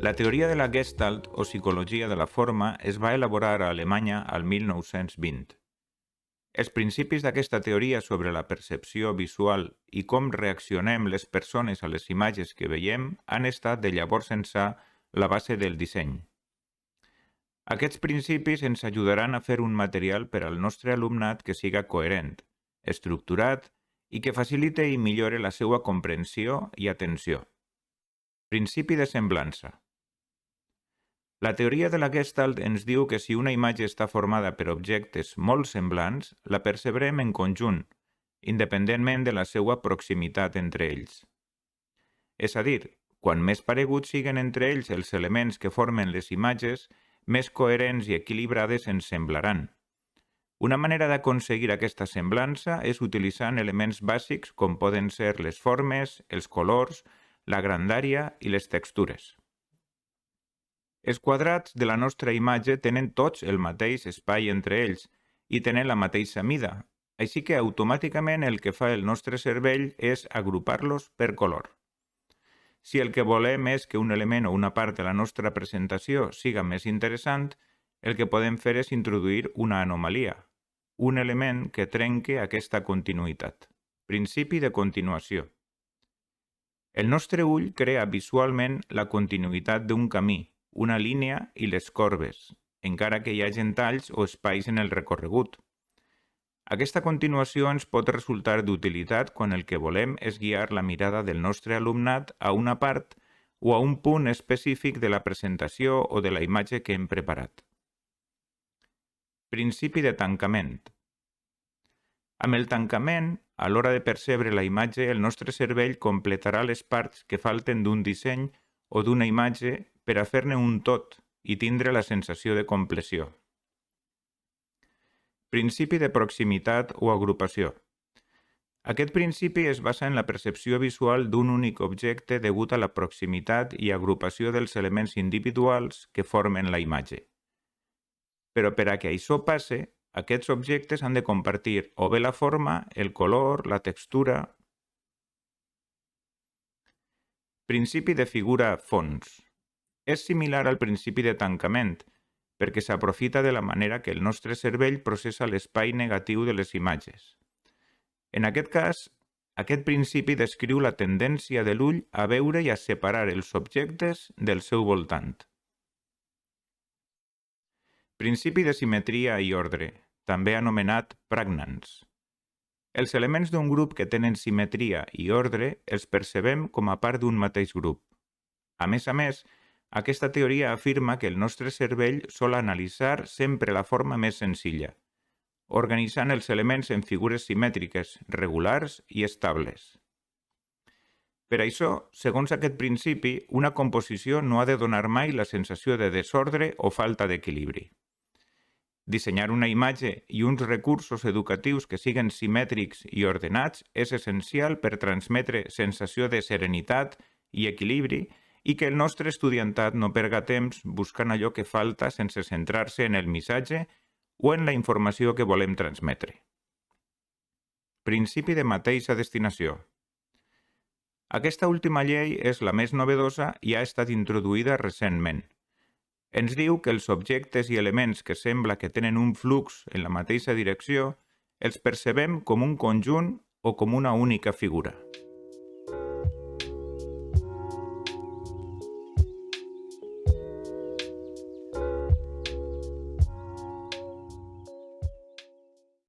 La teoria de la Gestalt o psicologia de la forma es va elaborar a Alemanya al 1920. Els principis d'aquesta teoria sobre la percepció visual i com reaccionem les persones a les imatges que veiem han estat de llavors ençà la base del disseny. Aquests principis ens ajudaran a fer un material per al nostre alumnat que siga coherent, estructurat i que facilite i millore la seva comprensió i atenció. Principi de semblança. La teoria de la Gestalt ens diu que si una imatge està formada per objectes molt semblants, la percebrem en conjunt, independentment de la seva proximitat entre ells. És a dir, quan més pareguts siguen entre ells els elements que formen les imatges, més coherents i equilibrades ens semblaran. Una manera d'aconseguir aquesta semblança és utilitzant elements bàsics com poden ser les formes, els colors, la grandària i les textures. Els quadrats de la nostra imatge tenen tots el mateix espai entre ells i tenen la mateixa mida, així que automàticament el que fa el nostre cervell és agrupar-los per color. Si el que volem és que un element o una part de la nostra presentació siga més interessant, el que podem fer és introduir una anomalia, un element que trenque aquesta continuïtat. Principi de continuació. El nostre ull crea visualment la continuïtat d'un camí, una línia i les corbes, encara que hi hagi talls o espais en el recorregut. Aquesta continuació ens pot resultar d'utilitat quan el que volem és guiar la mirada del nostre alumnat a una part o a un punt específic de la presentació o de la imatge que hem preparat. Principi de tancament. Amb el tancament, a l'hora de percebre la imatge, el nostre cervell completarà les parts que falten d'un disseny o d'una imatge per a fer-ne un tot i tindre la sensació de compleció. Principi de proximitat o agrupació. Aquest principi es basa en la percepció visual d'un únic objecte degut a la proximitat i agrupació dels elements individuals que formen la imatge. Però per a que això passe, aquests objectes han de compartir o bé la forma, el color, la textura. Principi de figura fons. És similar al principi de tancament, perquè s'aprofita de la manera que el nostre cervell processa l'espai negatiu de les imatges. En aquest cas, aquest principi descriu la tendència de l'ull a veure i a separar els objectes del seu voltant. Principi de simetria i ordre, també anomenat pragnans. Els elements d'un grup que tenen simetria i ordre els percebem com a part d'un mateix grup. A més, aquesta teoria afirma que el nostre cervell sol analitzar sempre la forma més senzilla, organitzant els elements en figures simètriques, regulars i estables. Per això, segons aquest principi, una composició no ha de donar mai la sensació de desordre o falta d'equilibri. Dissenyar una imatge i uns recursos educatius que siguen simètrics i ordenats és essencial per transmetre sensació de serenitat i equilibri i que el nostre estudiantat no perga temps buscant allò que falta sense centrar-se en el missatge o en la informació que volem transmetre. Principi de mateixa destinació. Aquesta última llei és la més novedosa i ha estat introduïda recentment. Ens diu que els objectes i elements que sembla que tenen un flux en la mateixa direcció els percebem com un conjunt o com una única figura.